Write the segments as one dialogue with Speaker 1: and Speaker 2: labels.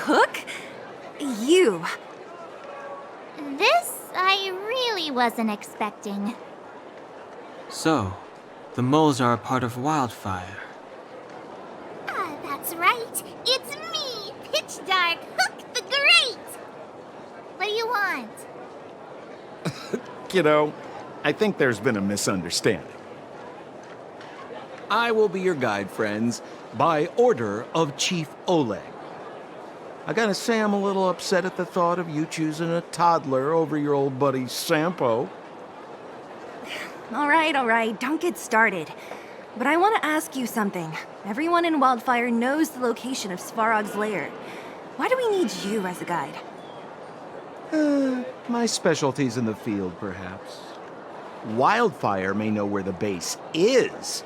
Speaker 1: Hook? You.
Speaker 2: This I really wasn't expecting.
Speaker 3: So, the moles are a part of Wildfire.
Speaker 2: Ah, that's right. It's me, Pitch Dark Hook the Great. What do you want?
Speaker 4: Kiddo, I think there's been a misunderstanding. I will be your guide, friends, by order of Chief Oleg. I gotta say I'm a little upset at the thought of you choosing a toddler over your old buddy Sampo.
Speaker 1: All right, don't get started. But I want to ask you something. Everyone in Wildfire knows the location of Svarog's lair. Why do we need you as a guide?
Speaker 4: My specialty's in the field, perhaps. Wildfire may know where the base is,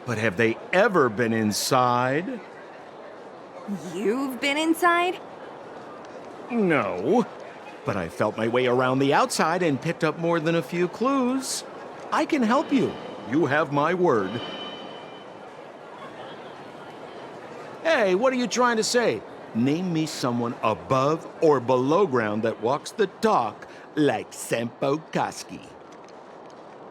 Speaker 4: but have they ever been inside?
Speaker 1: You've been inside?
Speaker 4: No, but I felt my way around the outside and picked up more than a few clues. I can help you. You have my word. Hey, what are you trying to say? Name me someone above or below ground that walks the talk like Sempo Koski.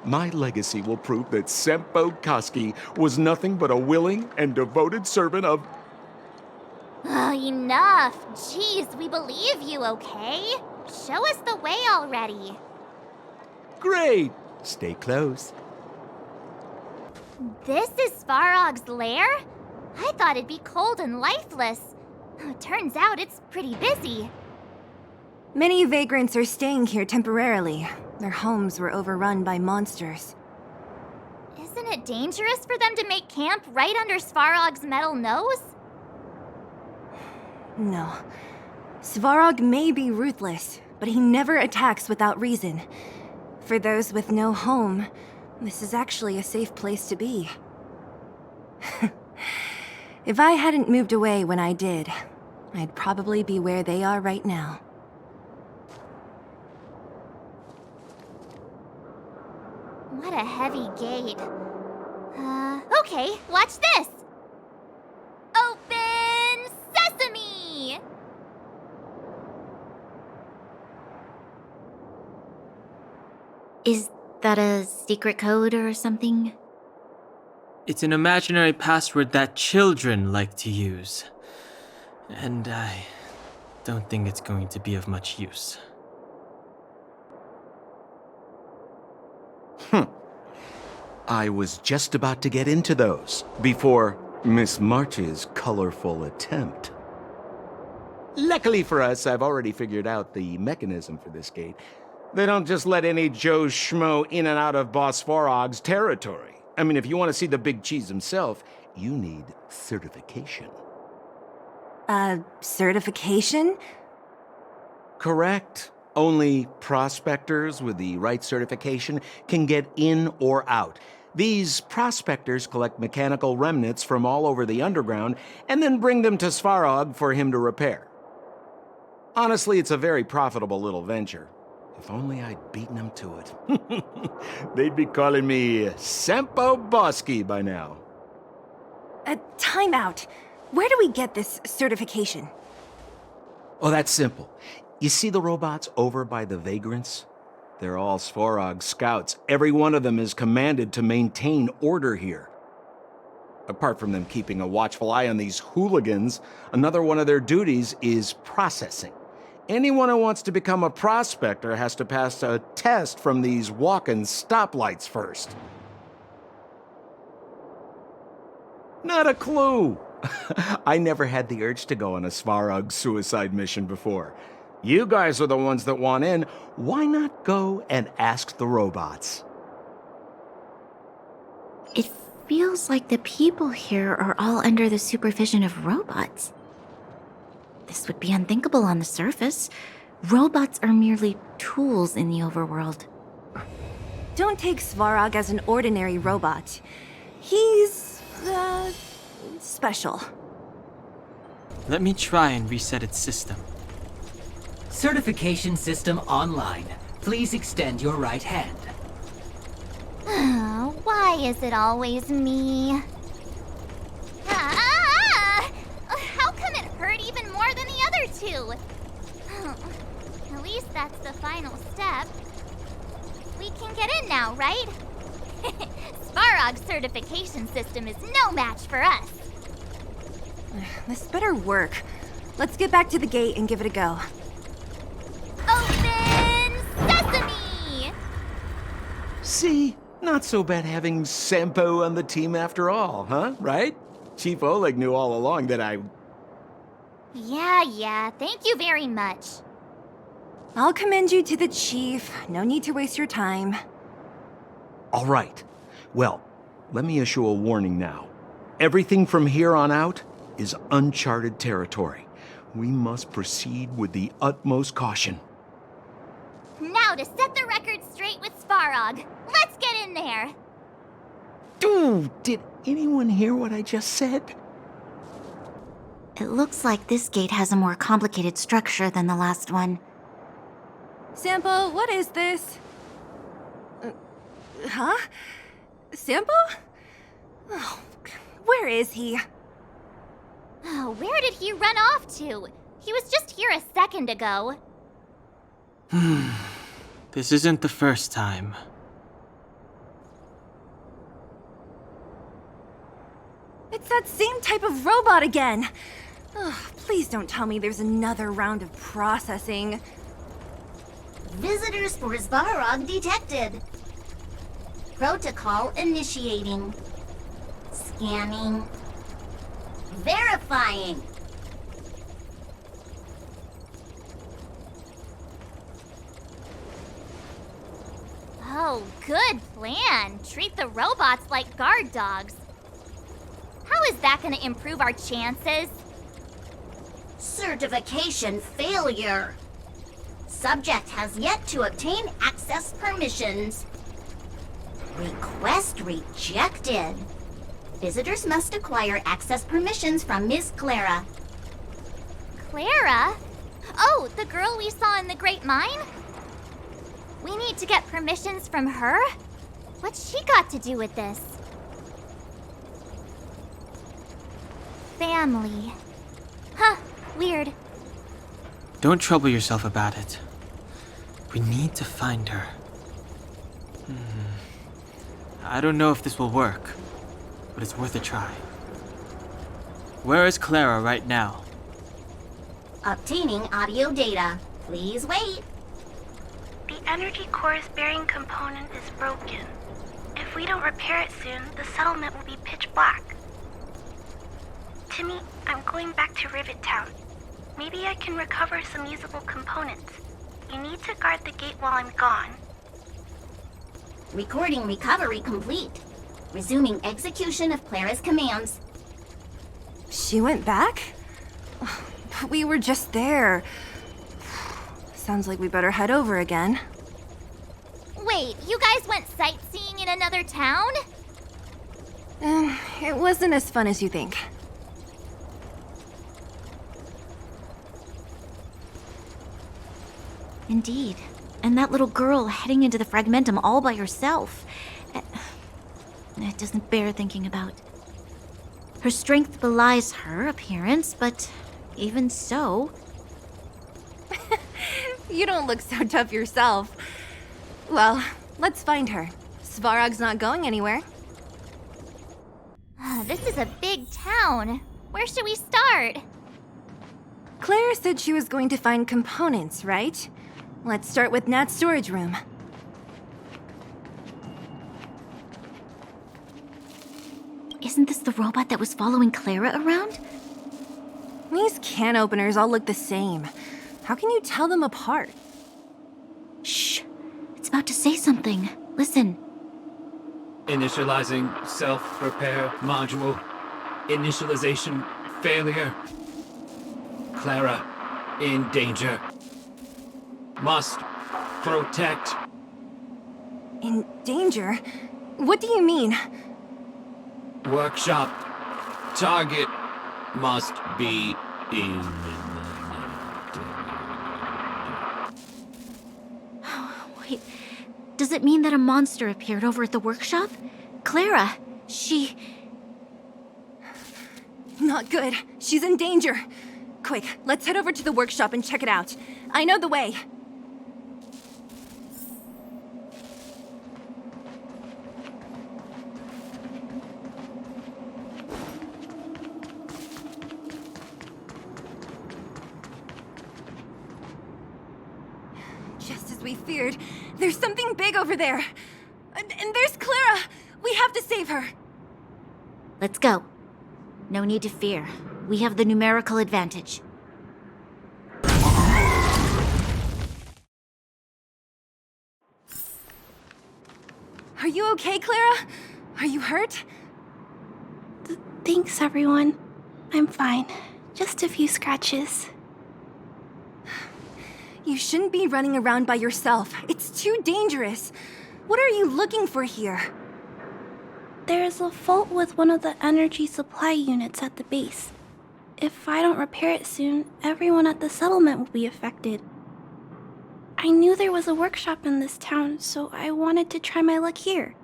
Speaker 4: My legacy will prove that Sempo Koski was nothing but a willing and devoted servant of...
Speaker 2: Oh, enough. Jeez, we believe you, okay? Show us the way already.
Speaker 4: Great! Stay close.
Speaker 2: This is Svarog's lair? I thought it'd be cold and lifeless. Turns out it's pretty busy.
Speaker 1: Many vagrants are staying here temporarily. Their homes were overrun by monsters.
Speaker 2: Isn't it dangerous for them to make camp right under Svarog's metal nose?
Speaker 1: No. Svarog may be ruthless, but he never attacks without reason. For those with no home, this is actually a safe place to be. If I hadn't moved away when I did, I'd probably be where they are right now.
Speaker 2: What a heavy gate. Okay, watch this! Open sesame! Is that a secret code or something?
Speaker 3: It's an imaginary password that children like to use. And I don't think it's going to be of much use.
Speaker 4: I was just about to get into those before Miss March's colorful attempt. Luckily for us, I've already figured out the mechanism for this gate. They don't just let any Joe Schmo in and out of Boss Svarog's territory. I mean, if you want to see the big cheese himself, you need certification.
Speaker 1: Certification?
Speaker 4: Correct. Only prospectors with the right certification can get in or out. These prospectors collect mechanical remnants from all over the underground and then bring them to Svarog for him to repair. Honestly, it's a very profitable little venture. If only I'd beaten them to it. They'd be calling me Sempo Bosky by now.
Speaker 1: Time out. Where do we get this certification?
Speaker 4: Oh, that's simple. You see the robots over by the vagrants? They're all Svarog scouts. Every one of them is commanded to maintain order here. Apart from them keeping a watchful eye on these hooligans, another one of their duties is processing. Anyone who wants to become a prospector has to pass a test from these walk-in stoplights first. Not a clue. I never had the urge to go on a Svarog suicide mission before. You guys are the ones that want in. Why not go and ask the robots?
Speaker 2: It feels like the people here are all under the supervision of robots. This would be unthinkable on the surface. Robots are merely tools in the overworld.
Speaker 1: Don't take Svarog as an ordinary robot. He's, special.
Speaker 3: Let me try and reset its system.
Speaker 5: Certification system online. Please extend your right hand.
Speaker 2: Why is it always me? How come it hurt even more than the other
Speaker 6: final step. We can get in now, right? Svarog's certification system is no match for us.
Speaker 1: This better work. Let's get back to the gate and give it a go.
Speaker 6: Open sesame!
Speaker 4: See? Not so bad having Sampo on the team after all, huh? Right? Chief Oleg knew all along that I...
Speaker 6: Yeah, thank you very much.
Speaker 1: I'll commend you to the chief. No need to waste your time.
Speaker 4: All right. Well, let me issue a warning now. Everything from here on out is uncharted territory. We must proceed with the utmost caution.
Speaker 6: Now to set the record straight with Svarog. Let's get in there.
Speaker 4: Dude, did anyone hear what I just said?
Speaker 2: It looks like this gate has a more complicated structure than the last one.
Speaker 1: Sampo, what is this? Huh? Sampo? Oh, where is he?
Speaker 6: Oh, where did he run off to? He was just here a second ago.
Speaker 3: This isn't the first time.
Speaker 1: It's that same type of robot again. Ugh, please don't tell me there's another round of processing.
Speaker 7: Visitors for Svarog detected. Protocol initiating. Scanning. Verifying.
Speaker 6: Oh, good plan. Treat the robots like guard dogs. How is that gonna improve our chances?
Speaker 7: Certification failure. Subject has yet to obtain access permissions. Request rejected. Visitors must acquire access permissions from Miss Clara.
Speaker 6: Clara? Oh, the girl we saw in the Great Mine? We need to get permissions from her? What's she got to do with this? Family. Huh, weird.
Speaker 3: Don't trouble yourself about it. We need to find her. I don't know if this will work, but it's worth a try. Where is Clara right now?
Speaker 7: Obtaining audio data. Please wait.
Speaker 8: The energy core's bearing component is broken. If we don't repair it soon, the settlement will be pitch black. Timmy, I'm going back to Rivet Town. Maybe I can recover some usable components. You need to guard the gate while I'm gone.
Speaker 7: Recording recovery complete. Resuming execution of Clara's commands.
Speaker 1: She went back? But we were just there. Sounds like we better head over again.
Speaker 6: Wait, you guys went sightseeing in another town?
Speaker 1: It wasn't as fun as you think.
Speaker 2: Indeed. And that little girl heading into the Fragmentum all by herself. It doesn't bear thinking about. Her strength belies her appearance, but even so...
Speaker 1: You don't look so tough yourself. Well, let's find her. Svarog's not going anywhere.
Speaker 6: This is a big town. Where should we start?
Speaker 1: Claire said she was going to find components, right? Let's start with Nat's storage room.
Speaker 2: Isn't this the robot that was following Clara around?
Speaker 1: These can openers all look the same. How can you tell them apart?
Speaker 2: Shh. It's about to say something. Listen.
Speaker 9: Initializing self-repair module. Initialization failure. Clara in danger. Must protect.
Speaker 1: In danger? What do you mean?
Speaker 9: Workshop. Target must be in.
Speaker 2: Wait. Does it mean that a monster appeared over at the workshop? Clara, she...
Speaker 1: Not good. She's in danger. Quick, let's head over to the workshop and check it out. I know the way. Just as we feared, there's something big over there. And there's Clara! We have to save her!
Speaker 2: Let's go. No need to fear. We have the numerical advantage.
Speaker 1: Are you okay, Clara? Are you hurt?
Speaker 8: Thanks, everyone. I'm fine. Just a few scratches.
Speaker 1: You shouldn't be running around by yourself. It's too dangerous. What are you looking for here?
Speaker 8: There's a fault with one of the energy supply units at the base. If I don't repair it soon, everyone at the settlement will be affected. I knew there was a workshop in this town, so I wanted to try my luck here.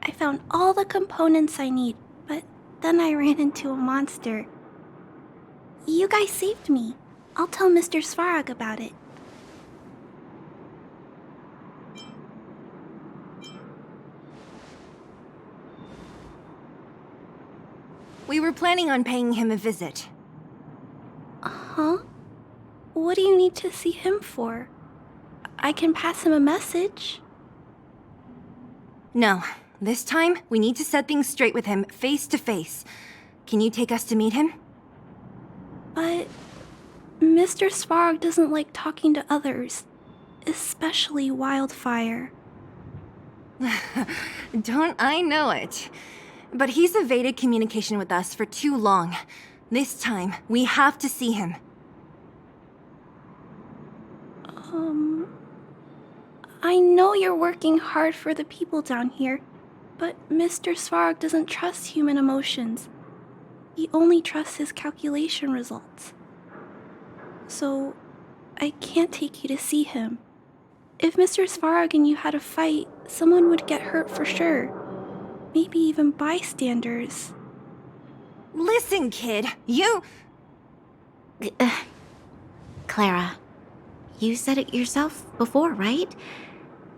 Speaker 8: I found all the components I need, but then I ran into a monster. You guys saved me. I'll tell Mr. Svarog about it.
Speaker 1: We were planning on paying him a visit.
Speaker 8: Huh? What do you need to see him for? I can pass him a message.
Speaker 1: No, this time we need to set things straight with him face to face. Can you take us to meet him?
Speaker 8: But Mr. Svarog doesn't like talking to others, especially Wildfire.
Speaker 1: Don't I know it? But he's evaded communication with us for too long. This time, we have to see him.
Speaker 8: I know you're working hard for the people down here, but Mr. Svarog doesn't trust human emotions. He only trusts his calculation results. So, I can't take you to see him. If Mr. Svarog and you had a fight, someone would get hurt for sure. Maybe even bystanders.
Speaker 1: Listen, kid, you...
Speaker 2: Clara, you said it yourself before, right?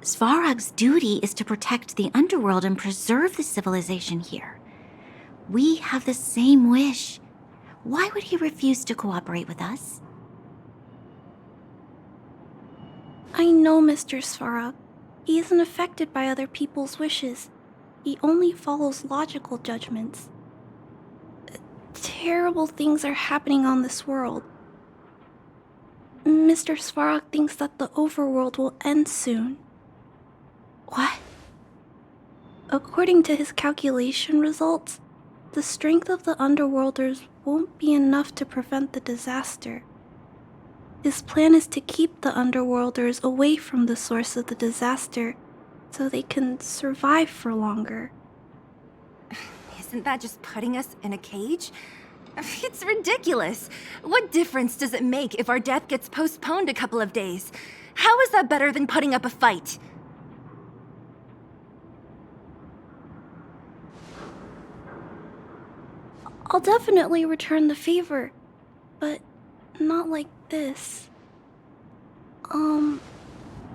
Speaker 2: Svarog's duty is to protect the underworld and preserve the civilization here. We have the same wish. Why would he refuse to cooperate with us?
Speaker 8: I know Mr. Svarog. He isn't affected by other people's wishes. He only follows logical judgments. Terrible things are happening on this world. Mr. Svarog thinks that the overworld will end soon.
Speaker 2: What?
Speaker 8: According to his calculation results, the strength of the underworlders won't be enough to prevent the disaster. His plan is to keep the underworlders away from the source of the disaster so they can survive for longer.
Speaker 1: Isn't that just putting us in a cage? It's ridiculous. What difference does it make if our death gets postponed a couple of days? How is that better than putting up a fight?
Speaker 8: I'll definitely return the favor, but not like this.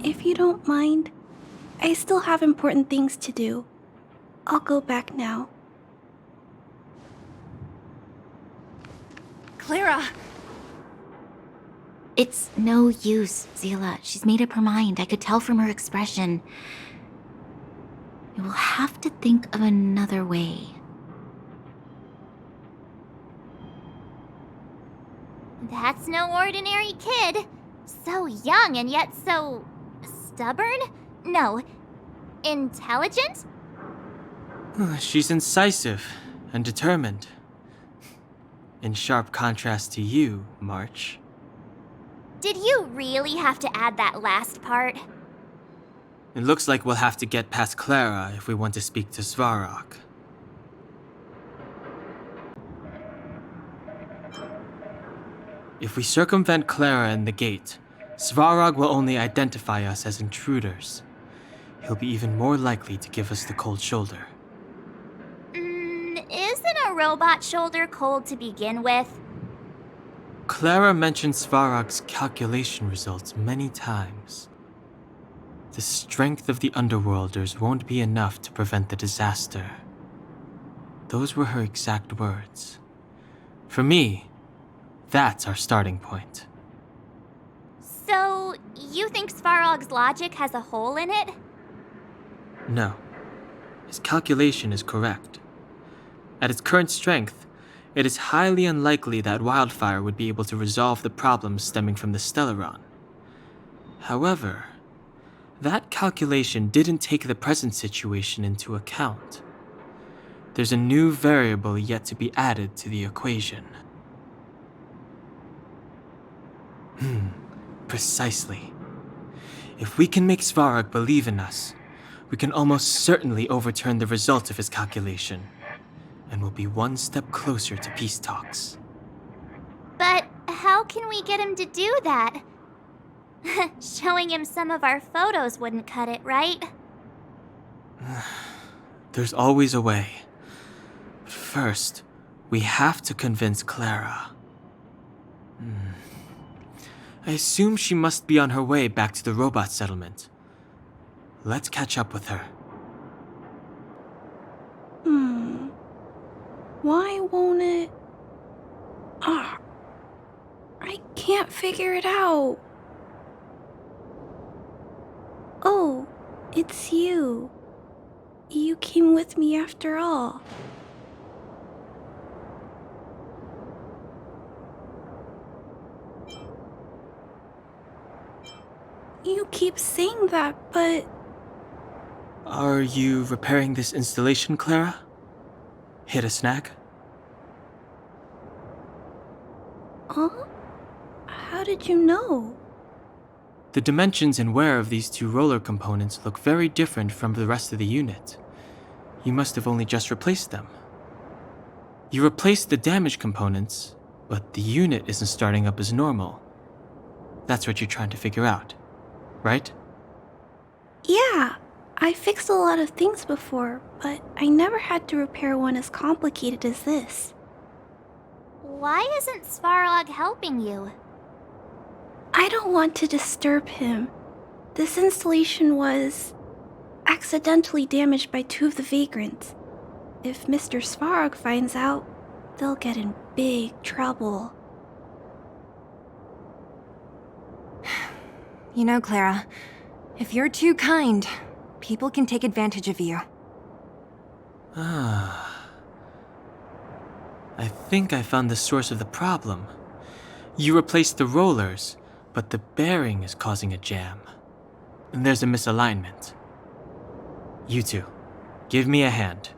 Speaker 8: If you don't mind, I still have important things to do. I'll go back now.
Speaker 1: Clara!
Speaker 2: It's no use, Zila. She's made up her mind. I could tell from her expression. You will have to think of another way.
Speaker 6: That's no ordinary kid. So young and yet so... stubborn? No. Intelligent?
Speaker 3: She's incisive and determined. In sharp contrast to you, March.
Speaker 6: Did you really have to add that last part?
Speaker 3: It looks like we'll have to get past Clara if we want to speak to Svarog. If we circumvent Clara and the gate, Svarog will only identify us as intruders. He'll be even more likely to give us the cold shoulder.
Speaker 6: Isn't a robot shoulder cold to begin with?
Speaker 3: Clara mentioned Svarog's calculation results many times. The strength of the Underworlders won't be enough to prevent the disaster. Those were her exact words. For me, that's our starting point.
Speaker 6: So, you think Svarog's logic has a hole in it?
Speaker 3: No. His calculation is correct. At its current strength, it is highly unlikely that Wildfire would be able to resolve the problems stemming from the Stellaron. However, that calculation didn't take the present situation into account. There's a new variable yet to be added to the equation. Precisely. If we can make Svarog believe in us, we can almost certainly overturn the result of his calculation, and we'll be one step closer to peace talks.
Speaker 6: But how can we get him to do that? Showing him some of our photos wouldn't cut it, right?
Speaker 3: There's always a way. But first, we have to convince Clara. I assume she must be on her way back to the robot settlement. Let's catch up with her.
Speaker 8: Why won't it... I can't figure it out. Oh, it's you. You came with me after all. You keep saying that, but...
Speaker 3: Are you repairing this installation, Clara? Hit a snag?
Speaker 8: Huh? How did you know?
Speaker 3: The dimensions and wear of these two roller components look very different from the rest of the unit. You must have only just replaced them. You replaced the damaged components, but the unit isn't starting up as normal. That's what you're trying to figure out, right?
Speaker 8: Yeah, I fixed a lot of things before, but I never had to repair one as complicated as this.
Speaker 6: Why isn't Svarog helping you?
Speaker 8: I don't want to disturb him. This installation was accidentally damaged by two of the vagrants. If Mr. Svarog finds out, they'll get in big trouble.
Speaker 1: You know, Clara, if you're too kind, people can take advantage of you.
Speaker 3: I think I found the source of the problem. You replaced the rollers, but the bearing is causing a jam. And there's a misalignment. You two, give me a hand.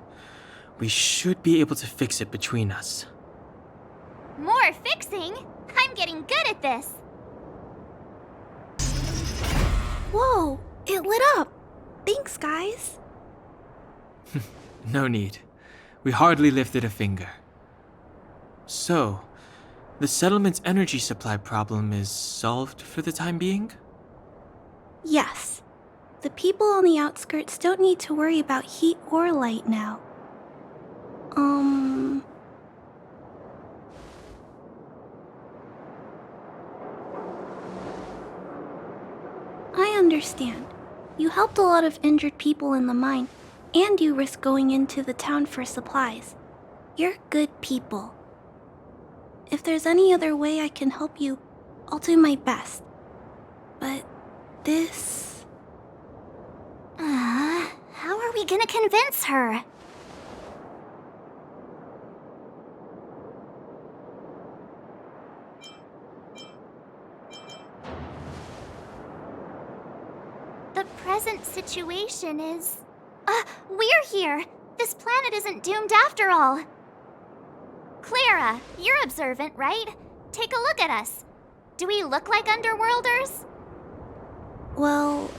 Speaker 3: We should be able to fix it between us.
Speaker 6: More fixing? I'm getting good at this.
Speaker 8: Whoa, it lit up. Thanks, guys.
Speaker 3: No need. We hardly lifted a finger. So, the settlement's energy supply problem is solved for the time being?
Speaker 8: Yes. The people on the outskirts don't need to worry about heat or light now. I understand. You helped a lot of injured people in the mine, and you risked going into the town for supplies. You're good people. If there's any other way I can help you, I'll do my best. But this...
Speaker 6: How are we gonna convince her? The present situation is... we're here! This planet isn't doomed after all! Clara, you're observant, right? Take a look at us. Do we look like Underworlders?
Speaker 8: Well...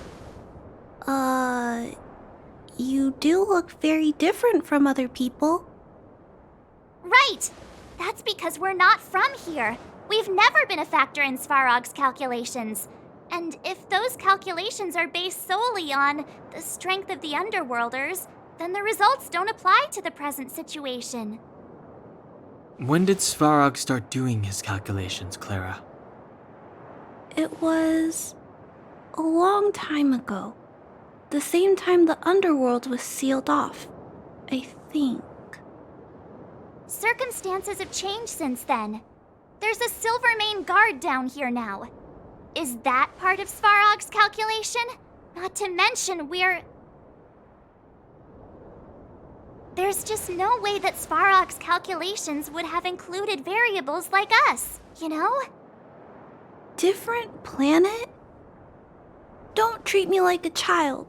Speaker 8: You do look very different from other people.
Speaker 6: Right! That's because we're not from here. We've never been a factor in Svarog's calculations. And if those calculations are based solely on the strength of the Underworlders, then the results don't apply to the present situation.
Speaker 3: When did Svarog start doing his calculations, Clara?
Speaker 8: It was... a long time ago. The same time the underworld was sealed off, I think.
Speaker 6: Circumstances have changed since then. There's a Silvermane guard down here now. Is that part of Svarog's calculation? Not to mention There's just no way that Svarog's calculations would have included variables like us, you know?
Speaker 8: Different planet? Don't treat me like a child.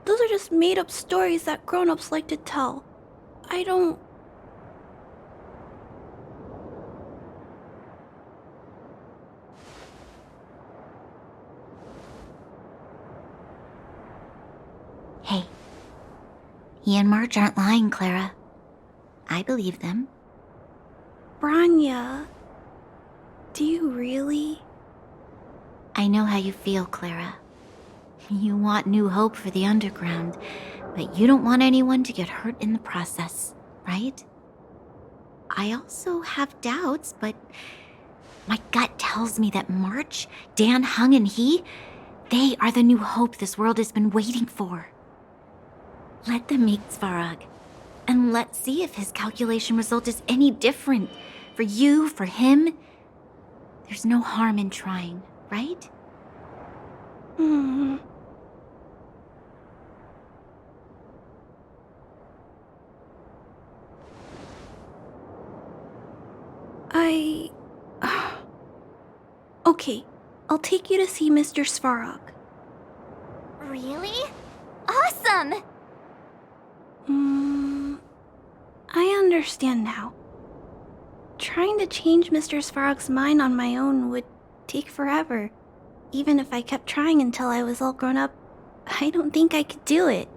Speaker 8: Those are just made-up stories that grown-ups like to tell. I don't...
Speaker 2: Hey, he and Marge aren't lying, Clara. I believe them.
Speaker 8: Branya... Do you really?
Speaker 2: I know how you feel, Clara. You want new hope for the underground, but you don't want anyone to get hurt in the process, right? I also have doubts, but my gut tells me that March, Dan, Hung, and they are the new hope this world has been waiting for. Let them meet Svarog, and let's see if his calculation result is any different. For you, for him, there's no harm in trying, right?
Speaker 8: Okay, I'll take you to see Mr. Svarog.
Speaker 6: Really? Awesome!
Speaker 8: I understand now. Trying to change Mr. Svarog's mind on my own would take forever. Even if I kept trying until I was all grown up, I don't think I could do it.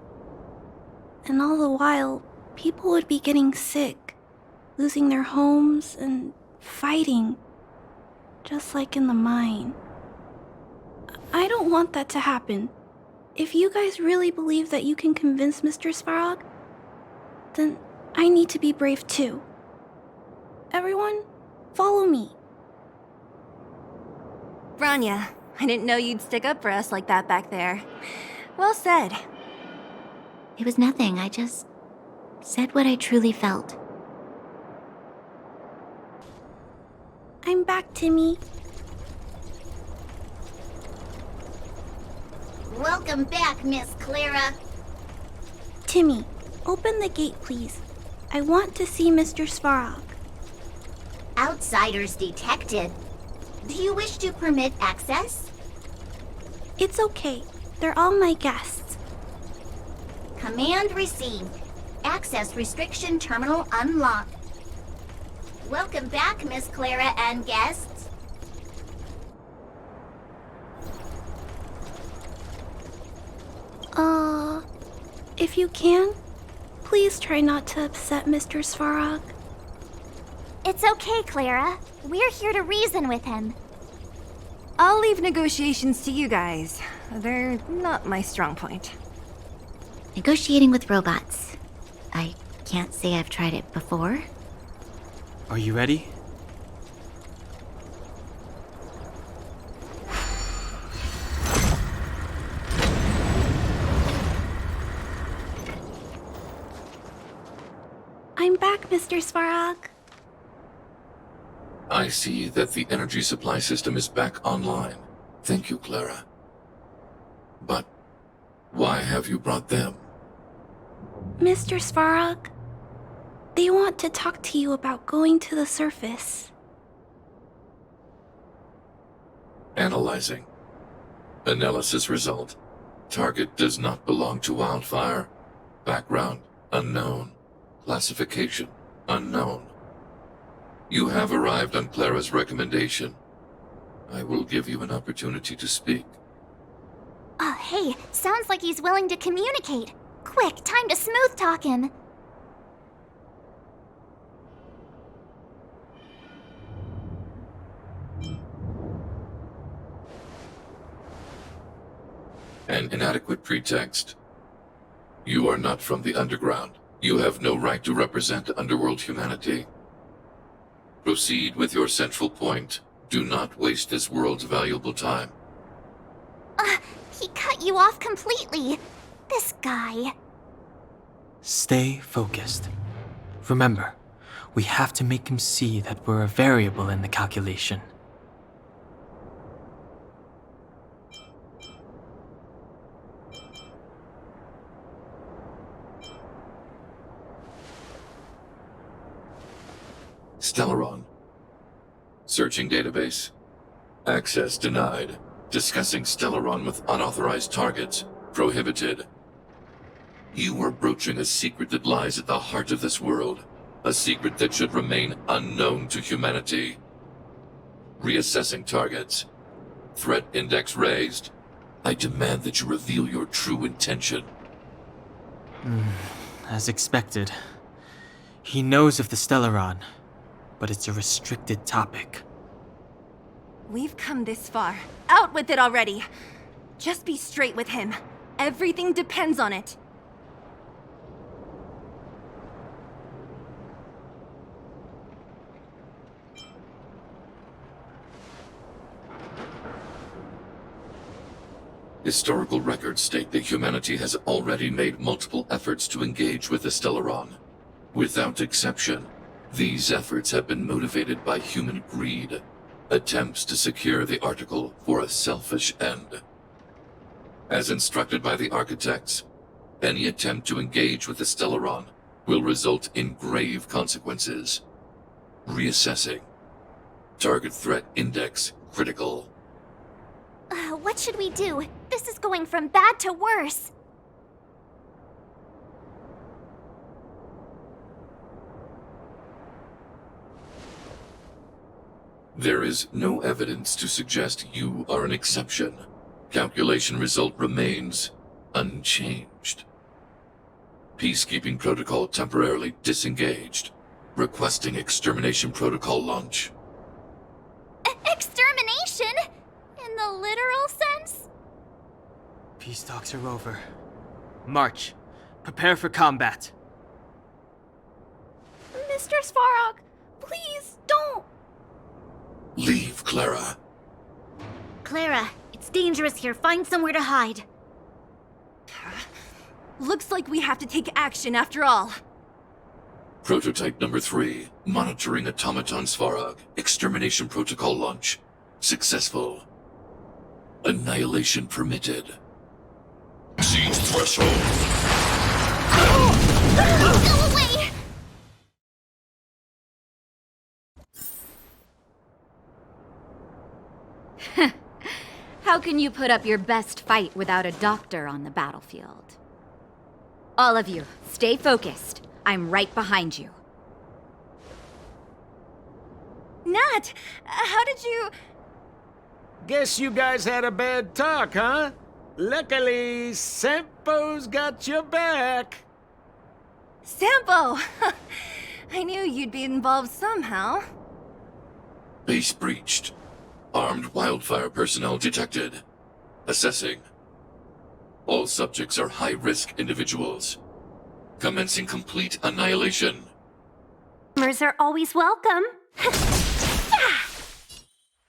Speaker 8: And all the while, people would be getting sick, losing their homes, and fighting. Just like in the mine. I don't want that to happen. If you guys really believe that you can convince Mr. Svarog, then I need to be brave too. Everyone, follow me.
Speaker 1: Branya, I didn't know you'd stick up for us like that back there. Well said.
Speaker 2: It was nothing, I just said what I truly felt.
Speaker 8: I'm back, Timmy.
Speaker 7: Welcome back, Miss Clara.
Speaker 8: Timmy, open the gate, please. I want to see Mr. Svarog.
Speaker 7: Outsiders detected. Do you wish to permit access?
Speaker 8: It's okay. They're all my guests.
Speaker 7: Command received. Access restriction terminal unlocked. Welcome back, Miss Clara and guests.
Speaker 8: If you can, please try not to upset Mr. Svarog.
Speaker 6: It's okay, Clara. We're here to reason with him.
Speaker 1: I'll leave negotiations to you guys. They're not my strong point.
Speaker 2: Negotiating with robots. I can't say I've tried it before.
Speaker 3: Are you ready?
Speaker 8: I'm back, Mr. Svarog.
Speaker 10: I see that the energy supply system is back online. Thank you, Clara. But why have you brought them?
Speaker 8: Mr. Svarog, they want to talk to you about going to the surface.
Speaker 10: Analyzing. Analysis result. Target does not belong to Wildfire. Background unknown. Classification unknown. You have arrived on Clara's recommendation. I will give you an opportunity to speak.
Speaker 6: Oh, hey, sounds like he's willing to communicate. Quick, time to smooth talk him.
Speaker 10: An inadequate pretext. You are not from the underground. You have no right to represent underworld humanity. Proceed with your central point. Do not waste this world's valuable time.
Speaker 6: He cut you off completely. This guy.
Speaker 3: Stay focused. Remember, we have to make him see that we're a variable in the calculation.
Speaker 10: Searching database. Access denied. Discussing Stellaron with unauthorized targets. Prohibited. You are broaching a secret that lies at the heart of this world. A secret that should remain unknown to humanity. Reassessing targets. Threat index raised. I demand that you reveal your true intention.
Speaker 3: As expected. He knows of the Stellaron, but it's a restricted topic.
Speaker 1: We've come this far. Out with it already! Just be straight with him. Everything depends on it.
Speaker 10: Historical records state that humanity has already made multiple efforts to engage with the Stellaron. Without exception, these efforts have been motivated by human greed, attempts to secure the article for a selfish end. As instructed by the architects, any attempt to engage with the Stellaron will result in grave consequences. Reassessing. Target threat index critical.
Speaker 6: What should we do? This is going from bad to worse.
Speaker 10: There is no evidence to suggest you are an exception. Calculation result remains unchanged. Peacekeeping protocol temporarily disengaged. Requesting extermination protocol launch.
Speaker 6: Extermination? In the literal sense?
Speaker 3: Peace talks are over. March. Prepare for combat.
Speaker 8: Mr. Svarog, please don't!
Speaker 10: Leave, Clara.
Speaker 2: Clara, it's dangerous here. Find somewhere to hide.
Speaker 1: Looks like we have to take action after all.
Speaker 10: Prototype number 3. Monitoring automaton Svarog. Extermination protocol launch. Successful. Annihilation permitted. Siege threshold.
Speaker 6: Go away!
Speaker 11: How can you put up your best fight without a doctor on the battlefield? All of you, stay focused. I'm right behind you.
Speaker 1: Nat, how did you...
Speaker 4: Guess you guys had a bad talk, huh? Luckily, Sampo's got your back.
Speaker 1: Sampo! I knew you'd be involved somehow.
Speaker 10: Base breached. Armed wildfire personnel detected. Assessing. All subjects are high-risk individuals. Commencing complete annihilation.
Speaker 6: Customers are always welcome.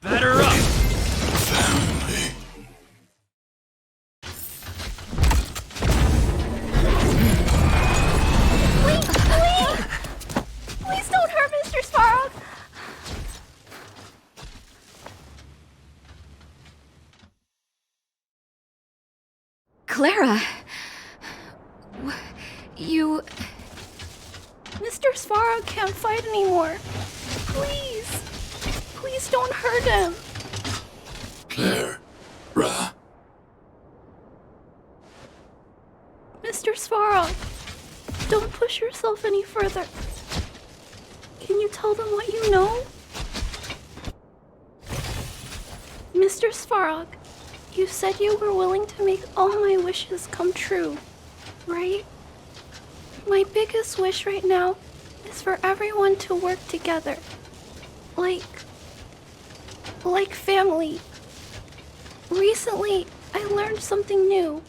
Speaker 9: Batter up!
Speaker 10: Family.
Speaker 8: Please don't hurt Mr. Svarog!
Speaker 11: Clara... You...
Speaker 8: Mr. Svarog can't fight anymore. Please. Please don't hurt him.
Speaker 10: Clara.
Speaker 8: Mr. Svarog, don't push yourself any further. Can you tell them what you know? Mr. Svarog, you said you were willing to make all my wishes come true, right? My biggest wish right now is for everyone to work together. Like family. Recently, I learned something new.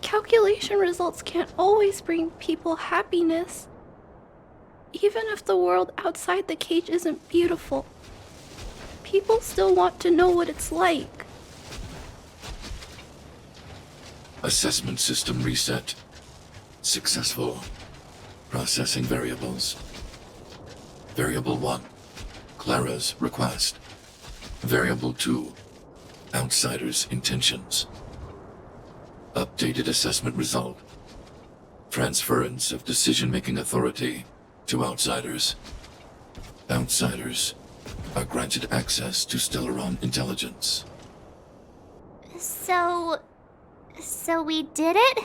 Speaker 8: Calculation results can't always bring people happiness. Even if the world outside the cage isn't beautiful, people still want to know what it's like.
Speaker 10: Assessment system reset. Successful. Processing variables. Variable 1. Clara's request. Variable 2. Outsider's intentions. Updated assessment result. Transference of decision-making authority to outsiders. Outsiders are granted access to Stellaron intelligence.
Speaker 6: So we did it?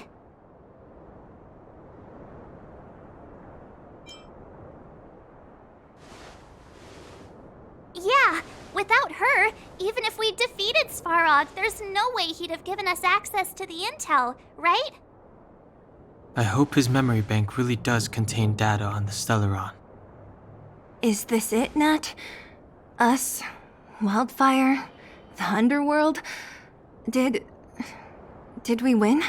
Speaker 6: Yeah, without her, even if we defeated Svarog, there's no way he'd have given us access to the intel, right?
Speaker 3: I hope his memory bank really does contain data on the Stellaron.
Speaker 1: Is this it, Nat? Us? Wildfire? The underworld? Did we win?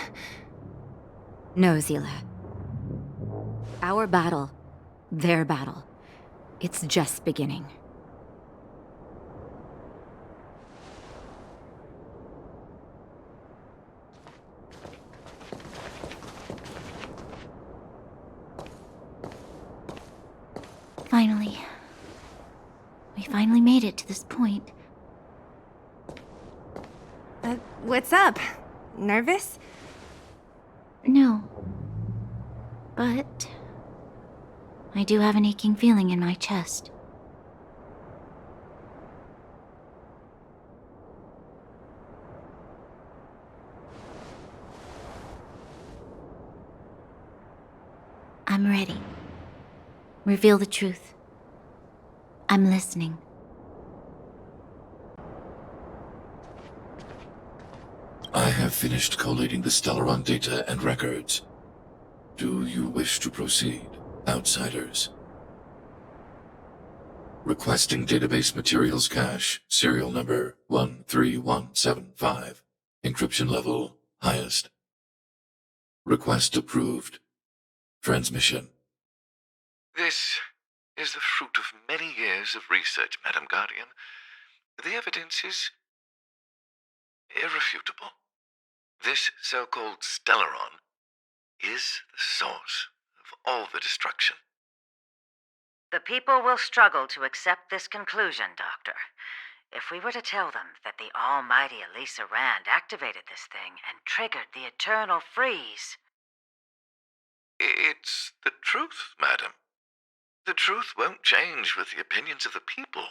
Speaker 11: No, Zila. Our battle, their battle, it's just beginning.
Speaker 2: Finally. We finally made it to this point.
Speaker 1: What's up? Nervous?
Speaker 2: No. But I do have an aching feeling in my chest. I'm ready. Reveal the truth. I'm listening.
Speaker 10: I have finished collating the Stellaron data and records. Do you wish to proceed, outsiders? Requesting database materials cache, serial number 13175. Encryption level, highest. Request approved. Transmission.
Speaker 12: This is the fruit of many years of research, Madam Guardian. The evidence is irrefutable. This so-called Stellaron is the source of all the destruction.
Speaker 13: The people will struggle to accept this conclusion, Doctor. If we were to tell them that the almighty Elisa Rand activated this thing and triggered the eternal freeze...
Speaker 12: It's the truth, madam. The truth won't change with the opinions of the people.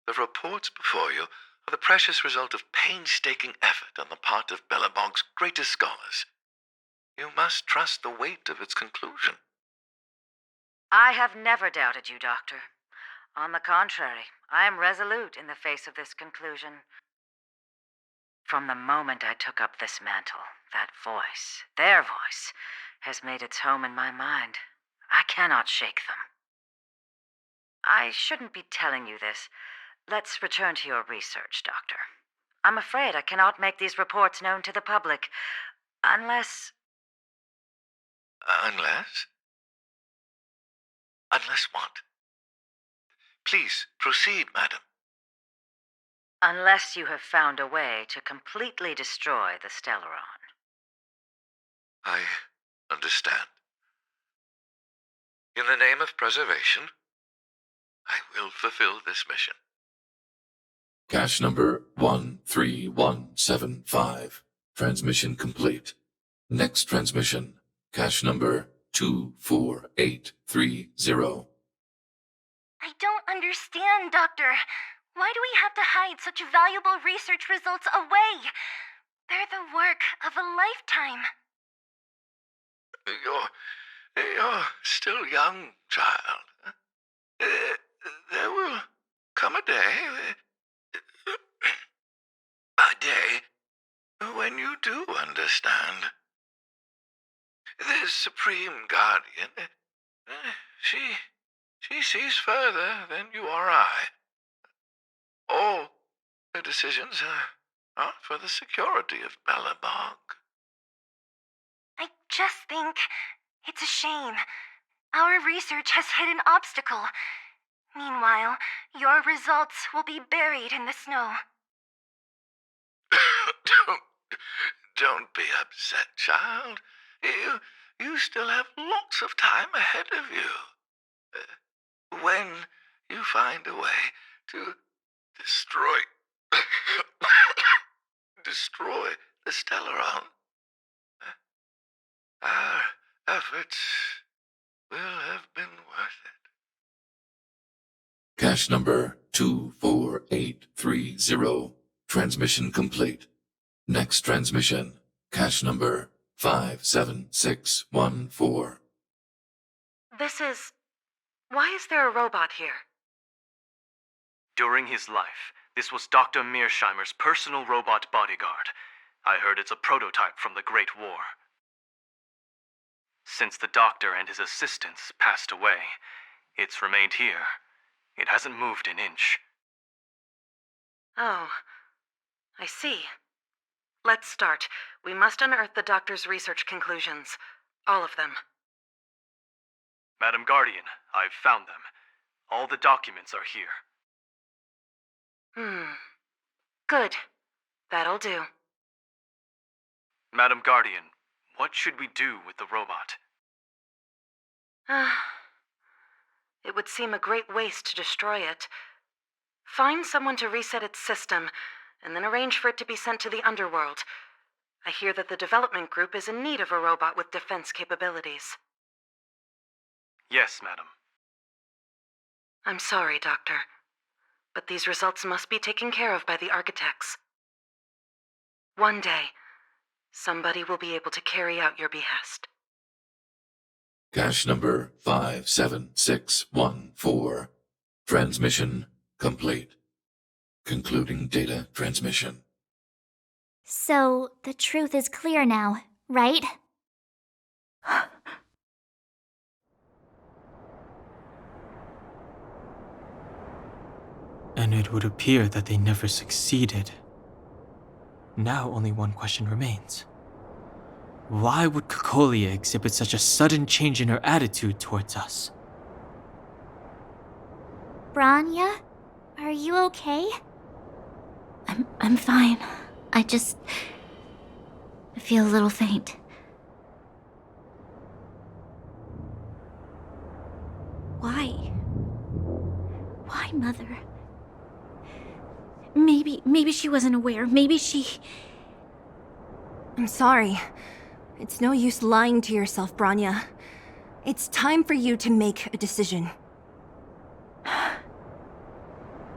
Speaker 12: The reports before you are the precious result of painstaking effort on the part of Bellabog's greatest scholars. You must trust the weight of its conclusion.
Speaker 13: I have never doubted you, Doctor. On the contrary, I am resolute in the face of this conclusion. From the moment I took up this mantle, that voice, their voice, has made its home in my mind. I cannot shake them. I shouldn't be telling you this. Let's return to your research, Doctor. I'm afraid I cannot make these reports known to the public, unless...
Speaker 12: Unless? Unless what? Please, proceed, madam.
Speaker 13: Unless you have found a way to completely destroy the Stellaron.
Speaker 12: I understand. In the name of preservation, I will fulfill this mission.
Speaker 10: Cache number 13175. Transmission complete. Next transmission. Cache number 24830.
Speaker 1: I don't understand, Doctor. Why do we have to hide such valuable research results away? They're the work of a lifetime.
Speaker 12: You're still young, child. There will come a day when you do understand. The Supreme Guardian, she sees further than you or I. All her decisions are for the security of Bellabog.
Speaker 1: I just think it's a shame. Our research has hit an obstacle. Meanwhile, your results will be buried in the snow.
Speaker 12: Don't be upset, child. You still have lots of time ahead of you. When you find a way to destroy the Stellaron, our efforts will have been worth it.
Speaker 10: Cache number 24830. Transmission complete. Next transmission. Cache number 57614.
Speaker 13: Why is there a robot here?
Speaker 14: During his life, this was Dr. Mearsheimer's personal robot bodyguard. I heard it's a prototype from the Great War. Since the doctor and his assistants passed away, it's remained here. It hasn't moved an inch.
Speaker 13: Oh, I see. Let's start. We must unearth the doctor's research conclusions. All of them.
Speaker 14: Madam Guardian, I've found them. All the documents are here.
Speaker 13: Good. That'll do.
Speaker 14: Madam Guardian, what should we do with the robot?
Speaker 13: It would seem a great waste to destroy it. Find someone to reset its system, and then arrange for it to be sent to the underworld. I hear that the development group is in need of a robot with defense capabilities.
Speaker 14: Yes, madam.
Speaker 13: I'm sorry, Doctor, but these results must be taken care of by the architects. One day, somebody will be able to carry out your behest.
Speaker 10: Cache number 57614. Transmission complete. Concluding data transmission.
Speaker 6: So, the truth is clear now, right?
Speaker 3: And it would appear that they never succeeded. Now only one question remains. Why would Kokolia exhibit such a sudden change in her attitude towards us?
Speaker 6: Branya? Are you okay?
Speaker 2: I'm fine. I feel a little faint. Why? Why, Mother? Maybe she wasn't aware. Maybe she...
Speaker 1: I'm sorry. It's no use lying to yourself, Branya. It's time for you to make a decision.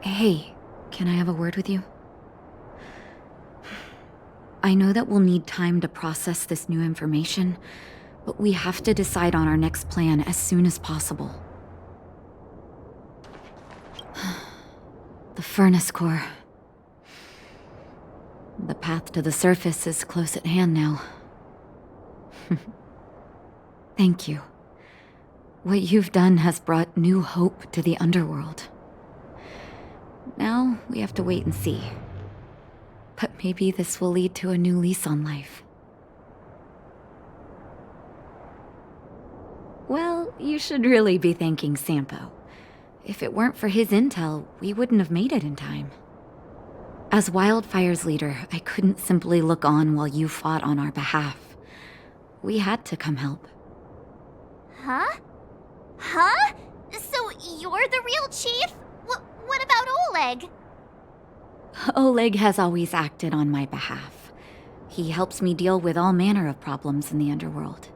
Speaker 11: Hey, can I have a word with you? I know that we'll need time to process this new information, but we have to decide on our next plan as soon as possible. The furnace core. The path to the surface is close at hand now. Thank you. What you've done has brought new hope to the underworld. Now we have to wait and see. But maybe this will lead to a new lease on life. Well, you should really be thanking Sampo. If it weren't for his intel, we wouldn't have made it in time. As Wildfire's leader, I couldn't simply look on while you fought on our behalf. We had to come help.
Speaker 6: Huh? Huh? So you're the real chief? What about Oleg?
Speaker 11: Oleg has always acted on my behalf. He helps me deal with all manner of problems in the underworld.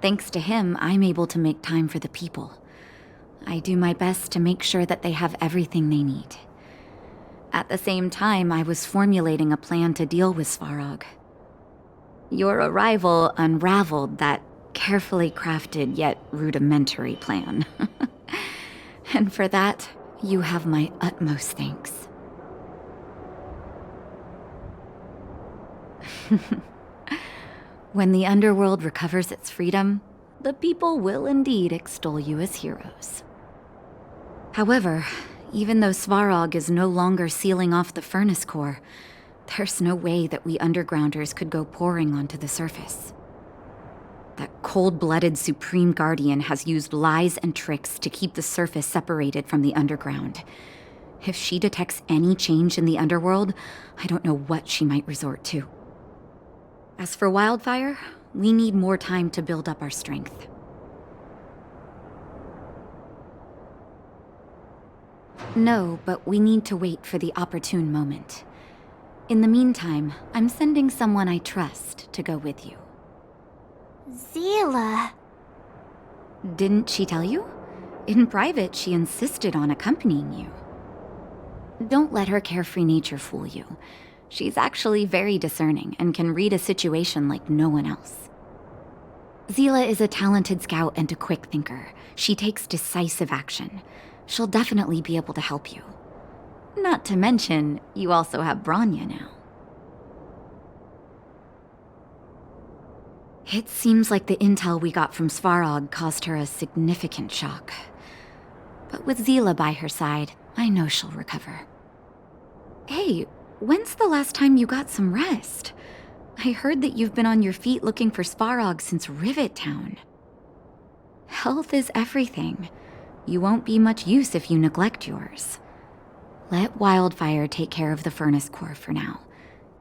Speaker 11: Thanks to him, I'm able to make time for the people. I do my best to make sure that they have everything they need. At the same time, I was formulating a plan to deal with Svarog. Your arrival unraveled that carefully crafted yet rudimentary plan. And for that, you have my utmost thanks. When the underworld recovers its freedom, the people will indeed extol you as heroes. However, even though Svarog is no longer sealing off the furnace core, there's no way that we undergrounders could go pouring onto the surface. That cold-blooded Supreme Guardian has used lies and tricks to keep the surface separated from the underground. If she detects any change in the underworld, I don't know what she might resort to. As for Wildfire, we need more time to build up our strength. No, but we need to wait for the opportune moment. In the meantime, I'm sending someone I trust to go with you.
Speaker 6: Zila.
Speaker 11: Didn't she tell you? In private, she insisted on accompanying you. Don't let her carefree nature fool you. She's actually very discerning and can read a situation like no one else. Zila is a talented scout and a quick thinker. She takes decisive action. She'll definitely be able to help you. Not to mention, you also have Branya now. It seems like the intel we got from Svarog caused her a significant shock. But with Zila by her side, I know she'll recover. Hey, when's the last time you got some rest? I heard that you've been on your feet looking for Svarog since Rivet Town. Health is everything. You won't be much use if you neglect yours. Let Wildfire take care of the furnace core for now.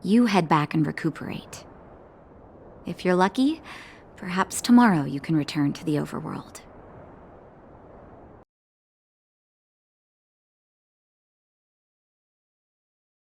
Speaker 11: You head back and recuperate. If you're lucky, perhaps tomorrow you can return to the overworld.